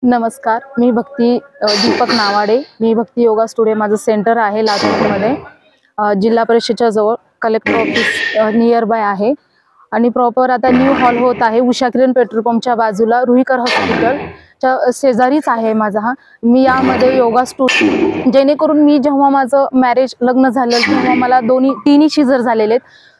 नमस्कार, मी भक्ती दीपक नावाडे। मी भक्ती योगा स्टुडिओ माझं सेंटर आहे लातूरमध्ये, जिल्हा परिषदेच्या जवळ कलेक्टर ऑफिस नियर बाय आहे। आणि प्रॉपर आता न्यू हॉल होत आहे उषा किरण पेट्रोल पंपच्या बाजूला, रुईकर हॉस्पिटलच्या शेजारीच आहे माझा हा। मी यामध्ये योगा स्टुडिओ जेणेकरून मी जेव्हा माझं मॅरेज लग्न झालं तेव्हा मला तिन्ही शिजर झालेले,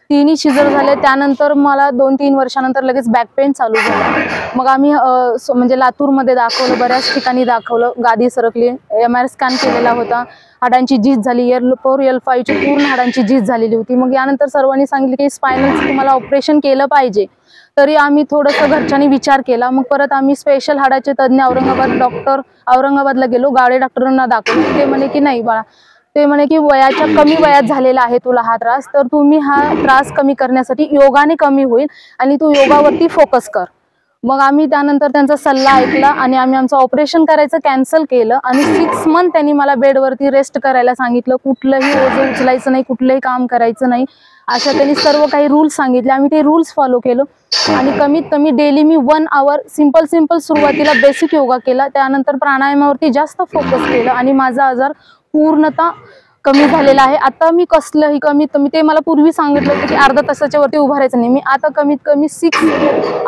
तिन्ही शिजर झाले। त्यानंतर मला 2-3 वर्षानंतर लगेच बॅक पेन चालू झाला। मग आम्ही म्हणजे लातूरमध्ये दाखवलं, बऱ्याच ठिकाणी दाखवलं, गादी सरकली, MRI स्कॅन केलेला होता, हाडांची झीज झाली, L4 L5 ची पूर्ण हाडांची झीज झालेली होती। मग यानंतर सर्वांनी सांगितले की स्पायनलचं तुम्हाला ऑपरेशन केलं पाहिजे। तरी आम्ही थोडंसं घरच्यांनी विचार केला। मग परत आम्ही स्पेशल हाडाचे तज्ञ औरंगाबादला गेलो, गावडे डॉक्टरांना दाखवलं। ते म्हणे की नाही बाळा, ते म्हणे की वयाच्या कमी वयात झालेला आहे तुला हा त्रास, तर तुम्ही हा त्रास कमी करण्यासाठी योगाने कमी होईल आणि तू योगावरती फोकस कर। मग आम्ही त्यानंतर त्यांचा सल्ला ऐकला आणि आम्ही आमचं ऑपरेशन करायचं कॅन्सल केलं आणि 6 मंथ त्यांनी मला बेडवरती रेस्ट करायला सांगितलं, कुठलंही ओझं उचलायचं नाही, कुठलंही काम करायचं नाही, अशा त्यांनी सर्व काही रूल्स सांगितले। आम्ही ते रूल्स फॉलो केलं आणि कमीत कमी डेली मी 1 आवर सिंपल सुरुवातीला बेसिक योगा केला, त्यानंतर प्राणायामावरती जास्त फोकस केलं आणि माझा आजार पूर्णतः कमी झालेला आहे। आता मी कसलंही कमीत कमी, ते मला पूर्वी सांगितलं होतं की अर्धा तासाच्या वरती उभं राहायचं नाही, मी आता कमीत कमी 6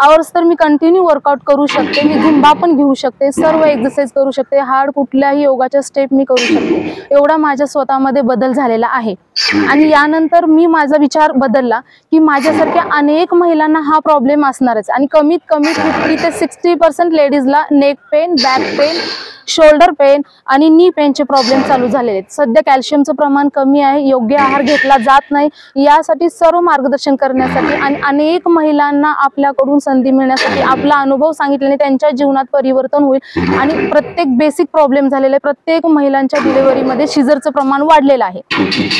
आवर्स तर मी कंटिन्यू वर्कआउट करू शकते, मी झुंबा पण घेऊ शकते, सर्व एक्सरसाइज करू शकते, हार्ड कुठल्याही योगाच्या स्टेप मी करू शकते। एवढा माझ्या स्वतःमध्ये बदल झालेला आहे। आणि यानंतर मी माझा विचार बदलला की माझ्यासारख्या अनेक महिलांना हा प्रॉब्लेम असणारच आणि कमीत कमी 50 ते 60% लेडीजला neck pain, back pain, shoulder pain आणि नी पेनचे प्रॉब्लेम चालू झालेले आहेत। सध्या कॅल्शियमचं प्रमाण कमी आहे, योग्य आहार घेतला जात नाही, यासाठी सर्व मार्गदर्शन करण्यासाठी आणि अनेक महिलांना आपल्याकडून संधी मिळण्यासाठी आपला अनुभव सांगितल्याने त्यांच्या जीवनात परिवर्तन होईल आणि प्रत्येक बेसिक प्रॉब्लेम झालेले, प्रत्येक महिलांच्या डिलिव्हरीमध्ये शिजरचं प्रमाण वाढलेलं आहे।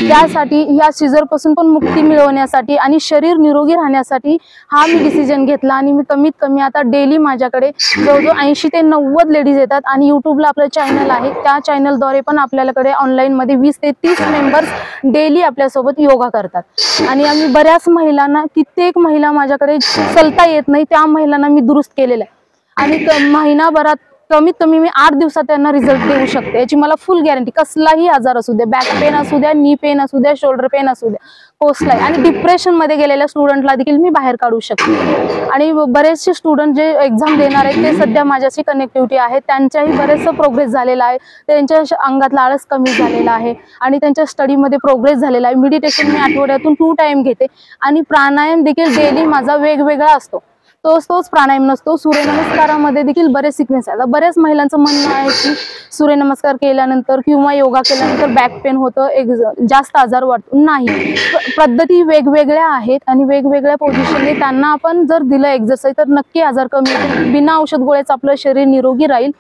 त्यासाठी ह्या शिजर पासून पण मुक्ती मिळवण्यासाठी आणि शरीर निरोगी राहण्यासाठी हा मी डिसिजन घेतला आणि मी कमीत कमी आता डेली माझ्याकडे जवळजवळ 80 ते 90 लेडीज येतात आणि यूट्यूबला आपलं चॅनल आहे, त्या चॅनलद्वारे पण आपल्याकडे ऑनलाईन मध्ये 20 ते 30 मेंबर्स डेली आपल्यासोबत योगा करतात। आणि आम्ही बऱ्याच महिलांना, कित्येक महिला माझ्याकडे चलता येत नाही त्या महिलांना मी दुरुस्त केलेलं आहे आणि महिनाभरात कमीत कमी मी 8 दिवसात त्यांना रिझल्ट देऊ शकते, याची मला फुल गॅरंटी। कसलाही आजार असू द्या, बॅक पेन असू द्या, नी पेन असू द्या, शोल्डर पेन असू द्या, कोसलाही, आणि डिप्रेशन मध्ये गेलेल्या स्टुडंटला देखील मी बाहेर काढू शकते। आणि बरेचसे स्टुडंट जे एक्झाम देणार आहेत ते सध्या माझ्याशी कनेक्टिव्हिटी आहे, त्यांच्याही बरेचसा प्रोग्रेस झालेला आहे, त्यांच्या अंगातला आळस कमी झालेला आहे आणि त्यांच्या स्टडीमध्ये प्रोग्रेस झालेला आहे। मेडिटेशन मी आठवड्यातून 2 टाइम घेते आणि प्राणायाम देखील डेली माझा वेगवेगळा असतो, तोच प्राणायाम नसतो। सूर्यनमस्कारामध्ये देखील बरेच सिक्वेन्स आहेत। बऱ्याच महिलांचं म्हणणं आहे की सूर्यनमस्कार केल्यानंतर किंवा योगा केल्यानंतर बॅक पेन होतं, जास्त आजार वाढतो, नाही, पद्धती वेगवेगळ्या आहेत आणि वेगवेगळ्या पोझिशनने त्यांना आपण जर दिलं एक्सरसाइज तर नक्की आजार कमी होतील, बिना औषध गोळ्याचं आपलं शरीर निरोगी राहील,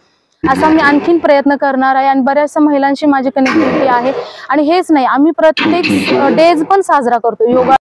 असा मी आणखीन प्रयत्न करणार आहे। आणि बऱ्याचशा महिलांशी माझी कनेक्टिव्हिटी आहे आणि हेच नाही, आम्ही प्रत्येक डेज पण साजरा करतो योगा।